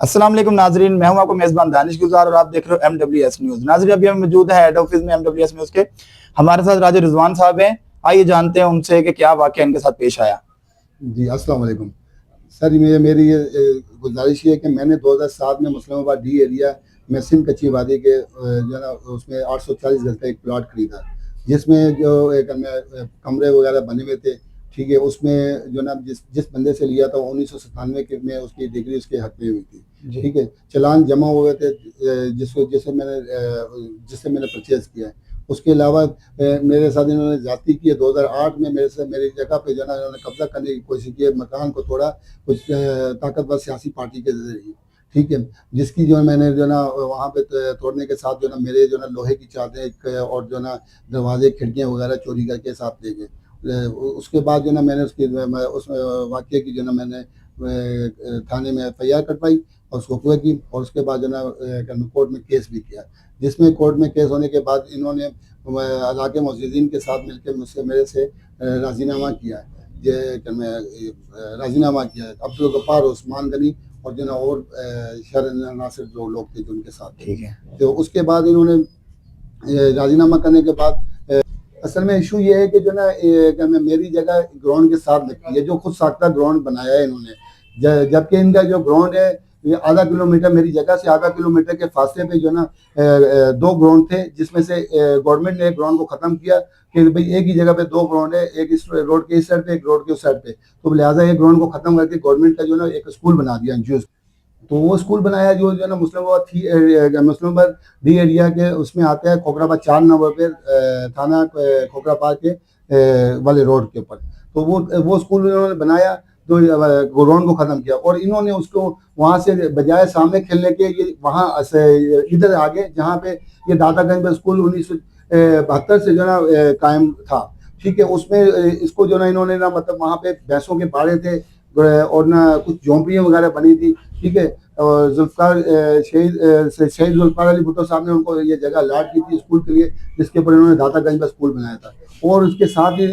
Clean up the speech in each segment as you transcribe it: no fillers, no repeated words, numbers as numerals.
अस्सलाम वालेकुम नाजरीन, मैं हूं आपको मेजबान दानिश गुजार और आप देख रहे हो MWS न्यूज। नाजरीन, अभी हम मौजूद है हेड ऑफिस में MWS न्यूज के। हमारे साथ राजा रिजवान साहब हैं। आइए जानते हैं उनसे कि क्या वाकया इनके साथ पेश आया। जी अस्सलाम वालेकुम सर। मेरी ये गुजारिश है कि मैंने 2007 में मुस्लिमाबाद डी एरिया में सिंध कच्ची वादी के जो ना उसमें 840 गज का एक प्लॉट खरीदा, जिसमें जो एक कमरे वगैरह बने हुए थे। ठीक है, उसमें जो ना जिस बंदे से लिया था वो 1997 में उसकी डिग्री उसके हक में हुई थी। ठीक है, चलान जमा हुए थे जिससे मैंने परचेज किया है। उसके अलावा मेरे साथ इन्होंने जाति की है। 2008 में मेरी जगह पे जो ना इन्होंने कब्जा करने की कोशिश की है, मकान को तोड़ा कुछ ताकतवर सियासी पार्टी के जरिए। ठीक है, जिसकी जो मैंने जो ना वहाँ पे तोड़ने के साथ जो ना मेरे जो ना लोहे की चादरें और जो ना दरवाजे खिड़कियाँ वगैरह चोरी करके साथ ले गए। उसके बाद जो ना मैंने उस वाक्य की जो ना मैंने थाने में FIR कटवाई और उसको पूरा की, और उसके बाद जो ना कोर्ट में केस भी किया, जिसमें कोर्ट में केस होने के बाद इन्होंने इलाके मौजूदीन के साथ मिलकर मुझसे मेरे से राजीनामा किया है। राजीनामा किया है अब्दुल गफ्फार, उस्मान गनी और जो ना और शहर नासिर जो लोग थे जो उनके साथ। ठीक है, तो उसके बाद इन्होंने राजीनामा करने के बाद असल में इशू ये है कि जो ना मेरी जगह ग्राउंड के साथ लगती है, जो खुद साख्ता ग्राउंड बनाया है इन्होंने, जबकि इनका जो ग्राउंड है ये आधा किलोमीटर, मेरी जगह से आधा किलोमीटर के फासले पे जो ना 2 ग्राउंड थे, जिसमें से गवर्नमेंट ने एक ग्राउंड को खत्म किया कि भाई एक ही जगह पे 2 ग्राउंड है, एक इस रोड के इस साइड पे, एक रोड के उस साइड पे। तो लिहाजा एक ग्राउंड को खत्म करके गवर्नमेंट का जो ना एक स्कूल बना दिया एनजीओ। तो वो स्कूल बनाया जो जो ना मुस्लिमाबाद डी एरिया के उसमें आता है, खोखराबाद 4 नंबर पे थाना खोखराबाद के वाले रोड के ऊपर। तो वो स्कूल उन्होंने बनाया, तो ग्राउंड को खत्म किया और इन्होंने उसको वहां से बजाय सामने खेलने के ये वहां इधर आगे जहाँ पे ये दातागंज में स्कूल 1972 से जो ना कायम था। ठीक है, उसमें इसको जो ना इन्होंने ना मतलब वहाँ पे भैंसों के बाड़े थे और ना कुछ झोंपड़ियाँ वगैरह बनी थी। ठीक है, और शहीद जुल्फकार अली भुट्टो साहब ने उनको ये जगह अलॉट की थी स्कूल के लिए, जिसके ऊपर इन्होंने दातागंज में स्कूल बनाया था। और उसके साथ ही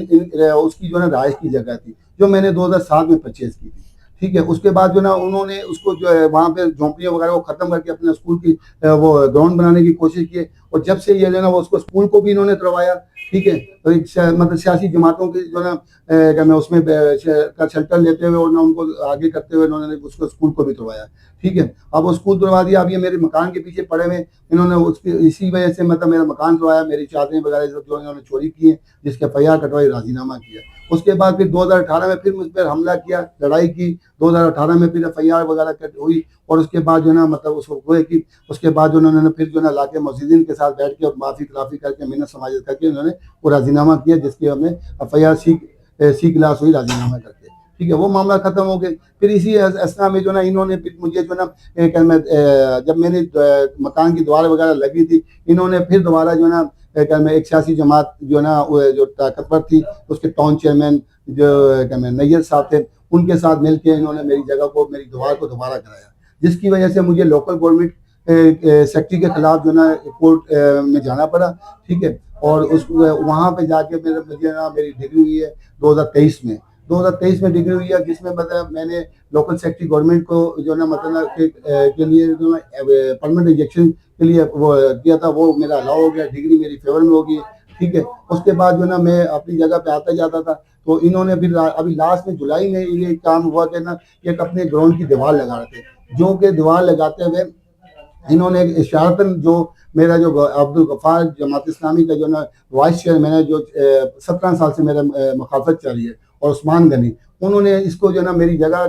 उसकी जो ना रहायश की जगह थी, जो मैंने 2007 में परचेज की थी। ठीक है, उसके बाद जो ना उन्होंने उसको जो है वहाँ पे झोंपड़ियाँ वगैरह वो खत्म करके अपने स्कूल की वो ग्राउंड बनाने की कोशिश की, और जब से ये जो ना वो उसको स्कूल को भी इन्होंने करवाया। ठीक है, तो मतलब सियासी जमातों की जो ना क्या मैं उसमें का शेल्टर लेते हुए और ना उनको आगे करते हुए इन्होंने उसको स्कूल को भी करवाया। ठीक है, अब वो स्कूल करवा दिया, अब ये मेरे मकान के पीछे पड़े हुए इन्होंने उसकी इसी वजह से मतलब मेरा मकान करवाया, मेरी चादरें वगैरह जो इन्होंने चोरी की है, जिसके FIR कटवाई, राजीनामा किया। उसके बाद फिर 2018 में फिर मुझ पर हमला किया, लड़ाई की। 2018 में फिर FIR वगैरह हुई, और उसके बाद जो ना मतलब उसको हुए कि उसके बाद जो उन्होंने फिर जो ना इलाके मौजूदीन के साथ बैठ के और माफ़ी खिलाफी करके मिन्नत समाजत करके उन्होंने वो राजीनामा किया, जिसकी हमने FIR सी क्लास हुई राजीनामा करके। ठीक है, वो मामला खत्म हो गया। फिर इसी असना में जो ना इन्होंने फिर मुझे जो ना जब मैंने मकान की दीवार वगैरह लगी थी, इन्होंने फिर दोबारा जो ना एक सियासी जमात जो ना जो ताकतवर थी, उसके टाउन चेयरमैन जो नैयर साहब थे, उनके साथ मिलकर इन्होंने मेरी जगह को, मेरी दीवार को दोबारा कराया, जिसकी वजह से मुझे लोकल गवर्नमेंट सेक्रेटरी के खिलाफ जो ना कोर्ट में जाना पड़ा। ठीक है, और उस वहाँ पे जाके मेरी डिग्री हुई है 2023 में। 2023 में डिग्री हुई है, जिसमें मतलब मैंने लोकल सेक्रेटरी गवर्नमेंट को जो ना मतलब के लिए जो परमानेंट रिजेक्शन के लिए वो किया था, वो मेरा अलाउ हो गया, डिग्री मेरी फेवर में होगी। ठीक है, उसके बाद जो ना मैं अपनी जगह पे आता जाता था, तो इन्होंने फिर अभी लास्ट में जुलाई में ये काम हुआ कि ना एक अपने ग्राउंड की दीवार लगा रहे थे, जो कि दीवार लगाते हुए इन्होंने इशारतन जो मेरा जो अब्दुल गफ्फार जमात इस्लामी का जो ना वाइस चेयरमैन है, जो 17 साल से मेरा मुखालफत चल रही है, और उस्मान गनी, उन्होंने इसको जो ना मेरी जगह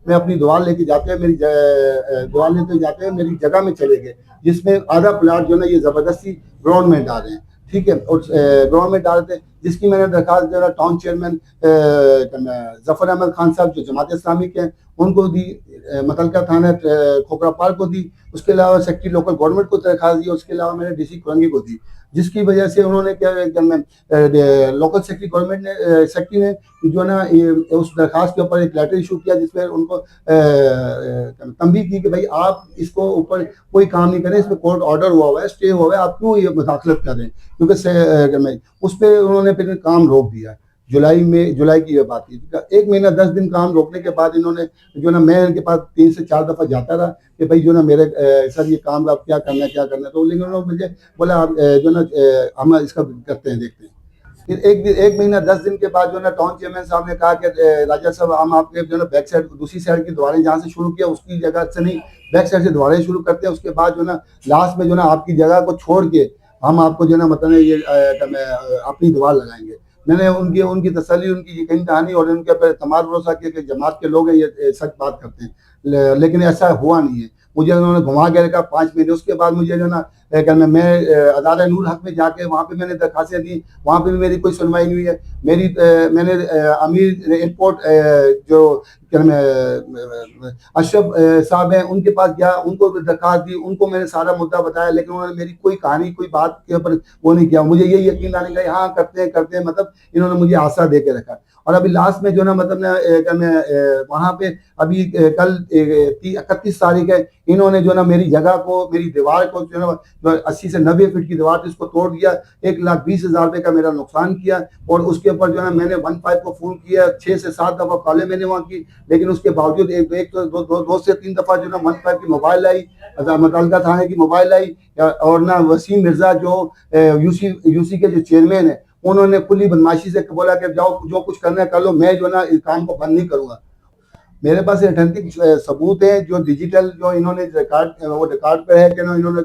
में अपनी दीवार लेके जाते हैं, दीवार लेते जाते हैं मेरी जगह में चले गए, जिसमें आधा प्लाट जो ना ये ज़बरदस्ती ग्राउंड में डाल रहे हैं। ठीक है, और ग्राउंड में डालते, जिसकी मैंने दरखास्त जो है टाउन चेयरमैन जफर अहमद खान साहब जो जमात इस्लामी के हैं उनको दी, मतलका थाना खोखरापाल को दी, उसके अलावा सेक्रेटरी लोकल गवर्नमेंट को दरखास्त दी, उसके अलावा मैंने DC कुरंगी को दी, जिसकी वजह से उन्होंने क्या लोकल सेक्रेटरी गवर्नमेंट ने सेक्रेटरी ने जो ना उस दरखास्त के ऊपर एक लेटर इशू किया, जिसमें उनको तंबीह की कि भाई आप इसको ऊपर कोई काम नहीं करें, इसमें कोर्ट ऑर्डर हुआ है, स्टे हुआ है, आप क्यों ये मुदाखलत कर रहे हैं, क्योंकि उस पर उन्होंने फिर काम रोक दिया, जुलाई की ये बात थी। 1 महीना 10 दिन काम रोकने के बाद इन्होंने जो ना, मैं इनके पास 3 से 4 दफा जाता रहा कि भाई जो ना मेरे सर ये काम आप क्या करना है, तो लेकिन उन्होंने मुझे बोला आप जो ना हम इसका करते हैं, देखते हैं। फिर 1 महीना 10 दिन के बाद जो ना टाउन चेयरमैन साहब ने कहा कि राजा साहब हम आपके जो ना बैक साइड, दूसरी साइड की दीवारें जहाँ से शुरू किया उसकी जगह से नहीं, बैक साइड से दीवारें शुरू करते हैं। उसके बाद जो ना लास्ट में जो ना आपकी जगह को छोड़ के हम आपको जो ना मतलब ये अपनी दीवार लगाएंगे। मैंने उनकी तसल्ली, उनकी यकीन दहानी और उनके ऊपर तमाम भरोसा किया कि जमात के लोग हैं, ये सच बात करते हैं, लेकिन ऐसा हुआ नहीं है। मुझे उन्होंने घुमा के रखा 5 महीने। उसके बाद मुझे जो ना मैं अदालत नूर हक में जाके वहाँ पे मैंने दरखास्तें दी, वहाँ पे भी मेरी कोई सुनवाई नहीं हुई है। मैंने अमीर एयरपोर्ट जो क्या नाम अशरफ साहब हैं उनके पास गया, उनको दरखास्त दी, उनको मैंने सारा मुद्दा बताया, लेकिन उन्होंने मेरी कोई कहानी, कोई बात के ऊपर वो नहीं किया। मुझे ये यकीन आने का हाँ करते हैं, मतलब इन्होंने मुझे आशा दे के रखा। और अभी लास्ट में जो ना मतलब वहाँ पे अभी कल 31 तारीख है, इन्होंने जो ना मेरी जगह को, मेरी दीवार को जो ना 80 से 90 फीट की दीवार थी उसको तोड़ दिया, 1,20,000 रुपए का मेरा नुकसान किया। और उसके ऊपर जो है मैंने 15 को फोन किया, 6 से 7 दफा कॉलें मैंने वहाँ की, लेकिन उसके बावजूद दो से 3 दफा जो ना 15 की मोबाइल आई, मुतल्लिका थाने की मोबाइल आई, और ना वसीम मिर्जा जो यूसी के जो चेयरमैन है, उन्होंने खुली बदमाशी से बोला कि जाओ जो कुछ करना है कर लो, मैं जो ना इस काम को बंद नहीं करूंगा। मेरे पास ऑथेंटिक सबूत है, जो डिजिटल जो इन्होंने रिकॉर्ड पे है कि इन्होंने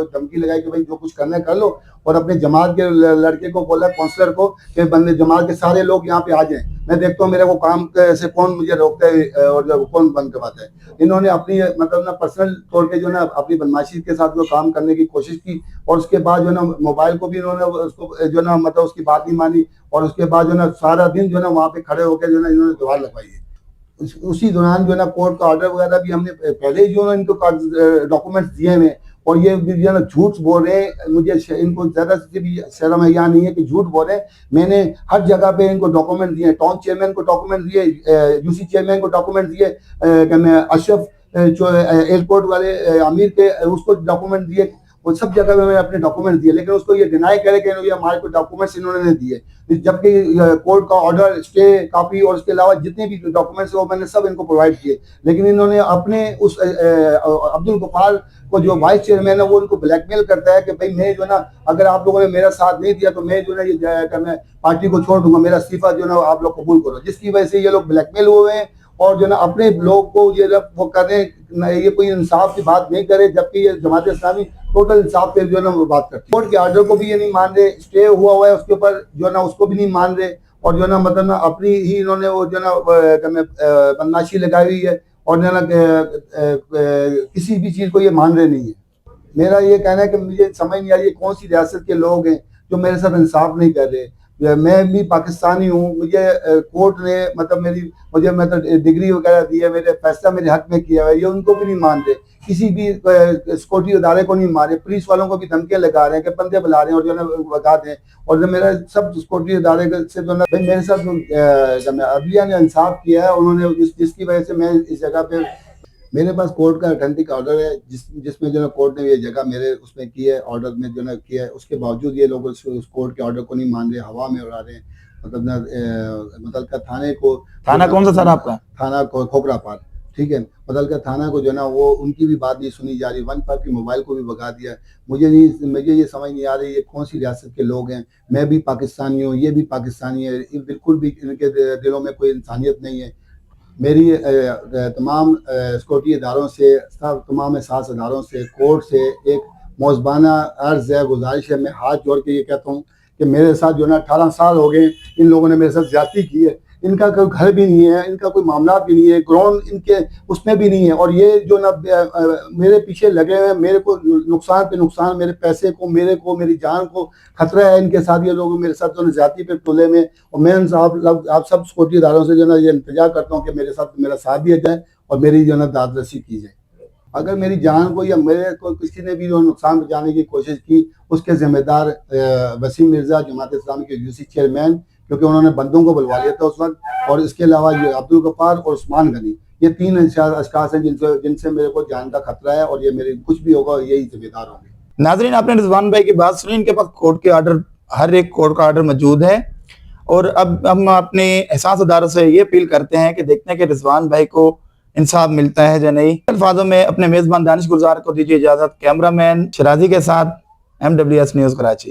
धमकी लगाई कि भाई जो कुछ करना है कर लो, और अपने जमात के लड़के को बोला, काउंसलर को, कि बंदे जमात के सारे लोग यहाँ पे आ जाएं, मैं देखता हूँ मेरे को काम से कौन मुझे रोकता है और कौन बंद करवाता है। इन्होंने अपनी मतलब ना पर्सनल तौर पे जो ना अपनी बदमाशी के साथ जो काम करने की कोशिश की, और उसके बाद जो ना मोबाइल को भी इन्होंने उसको जो ना मतलब उसकी बात नहीं मानी, और उसके बाद जो ना सारा दिन जो ना वहाँ पे खड़े होकर जो ना इन्होंने दीवार लगवाई है। उसी दौरान जो ना कोर्ट का ऑर्डर वगैरह भी हमने पहले ही जो ना इनको डॉक्यूमेंट्स दिए हैं, और ये जो ना झूठ बोल रहे हैं। मुझे इनको जरा से भी शर्म है या नहीं है कि झूठ बोल रहे हैं। मैंने हर जगह पे इनको डॉक्यूमेंट दिए, टाउन चेयरमैन को डॉक्यूमेंट दिए, यूसी चेयरमैन को डॉक्यूमेंट दिए, अशरफ जो एयरपोर्ट वाले अमीर के उसको डॉक्यूमेंट दिए, वो सब जगह में मैंने अपने डॉक्यूमेंट दिए, लेकिन उसको ये डिनाई करे कि ये हमारे को डॉक्यूमेंट्स इन्होंने नहीं दिए, जबकि कोर्ट का ऑर्डर, स्टे कॉपी और उसके अलावा जितने भी डॉक्यूमेंट्स वो मैंने सब इनको प्रोवाइड किए। लेकिन इन्होंने अपने उस अब्दुल गफ्फार को जो वाइस चेयरमैन है, वो उनको ब्लैकमेल करता है कि भाई मैं जो ना अगर आप लोगों ने मेरा साथ नहीं दिया तो मैं जो ना ये मैं पार्टी को छोड़ दूंगा, मेरा इस्तीफा जो ना आप लोग कबूल करो, जिसकी वजह से ये लोग ब्लैकमेल हुए हैं। और जो ना अपने लोग को ये वो करें, ये कोई इंसाफ की बात नहीं करे, जबकि ये जमात इस्लामी टोटल इंसाफ पे जो है ना वो बात करती है। कोर्ट के ऑर्डर को भी ये नहीं मान रहे, स्टे हुआ है उसके ऊपर जो है ना उसको भी नहीं मान रहे, और जो है ना मतलब ना अपनी ही इन्होंने वो जो है ना बदमाशी लगाई हुई है, और जो है ना किसी भी चीज को ये मान रहे नहीं है। मेरा ये कहना है कि मुझे समझ नहीं आ रही है कौन सी रियासत के लोग हैं जो मेरे साथ इंसाफ नहीं कर रहे। मैं भी पाकिस्तानी हूँ, मुझे कोर्ट ने मतलब मुझे मतलब डिग्री वगैरह दी है, मेरे फैसला मेरे हक में किया है, ये उनको भी नहीं मान रहे, किसी भी सिक्योरिटी अदारे को नहीं मान रहे, पुलिस वालों को भी धमकियां लगा रहे हैं कि बंदे बुला रहे हैं और जो है बता दें। और जो मेरा सब सिक्योरिटी अदारे से जो है मेरे साथ अदलिया ने इंसाफ किया है, उन्होंने जिसकी वजह से मैं इस जगह पे, मेरे पास कोर्ट का ऑथेंटिक ऑर्डर है जिसमें जो है कोर्ट ने ये जगह मेरे उसमें की है, ऑर्डर में जो है किया है। उसके बावजूद ये लोग उस कोर्ट के ऑर्डर को नहीं मान रहे, हवा में उड़ा रहे हैं। मतलब ना मुतल्लिका थाने को, थाना कौन सा सर आपका? थाना खोखरापार, ठीक है। मुतल्लिका थाना को जो है ना वो उनकी भी बात नहीं सुनी जा रही, 15 की मोबाइल को भी भगा दिया। मुझे ये समझ नहीं आ रही ये कौन सी रियासत के लोग हैं। मैं भी पाकिस्तानी हूँ, ये भी पाकिस्तानी है, बिल्कुल भी इनके दिलों में कोई इंसानियत नहीं है। मेरी तमाम सिक्योरिटी इदारों से, तमाम एहसास इदारों से, कोर्ट से एक मौजबाना अर्ज़ है, गुजारिश है। मैं हाथ जोड़ के ये कहता हूँ कि मेरे साथ जो है ना 18 साल हो गए, इन लोगों ने मेरे साथ ज्यादती की है। इनका कोई घर भी नहीं है, इनका कोई मामला भी नहीं है, ग्राउंड इनके उसमें भी नहीं है, और ये जो ना मेरे पीछे लगे हुए हैं, मेरे को नुकसान पे नुकसान, मेरे पैसे को, मेरी जान को खतरा है इनके साथ। ये लोग मेरे साथ जो ज्यादती पे तुले में, और मैं आप सब सिक्योरिटी इदारों से जो ना ये इंतजार करता हूँ कि मेरे साथ मेरा साथ दिया जाए और मेरी जो ना दाद रसी की जाए। अगर मेरी जान को या मेरे को किसी ने भी जो नुकसान पहुंचाने की कोशिश की, उसके जिम्मेदार वसीम मिर्जा, जमात इस्लामी के यूसी चेयरमैन, क्योंकि उन्होंने बंदों को बुलवा लिया था उस वक्त, और इसके अलावा ये अब्दुल गफ्फार और उस्मान गनी, ये 3 अशखास हैं जिनसे मेरे को जान का खतरा है, और ये मेरे कुछ भी होगा यही जिम्मेदार होंगे। नाजरीन, आपने रिजवान भाई की बात सुनी, इनके पास कोर्ट के ऑर्डर, हर एक कोर्ट का ऑर्डर मौजूद है, और अब हम अपने एहसास अदारों से ये अपील करते हैं कि देखते हैं कि रिजवान भाई को इंसाफ मिलता है या नहीं। अल्फाजों में अपने मेजबान दानिश गुलजार को दीजिए इजाजत। कैमरामैन शराजी के साथ MWS न्यूज कराची।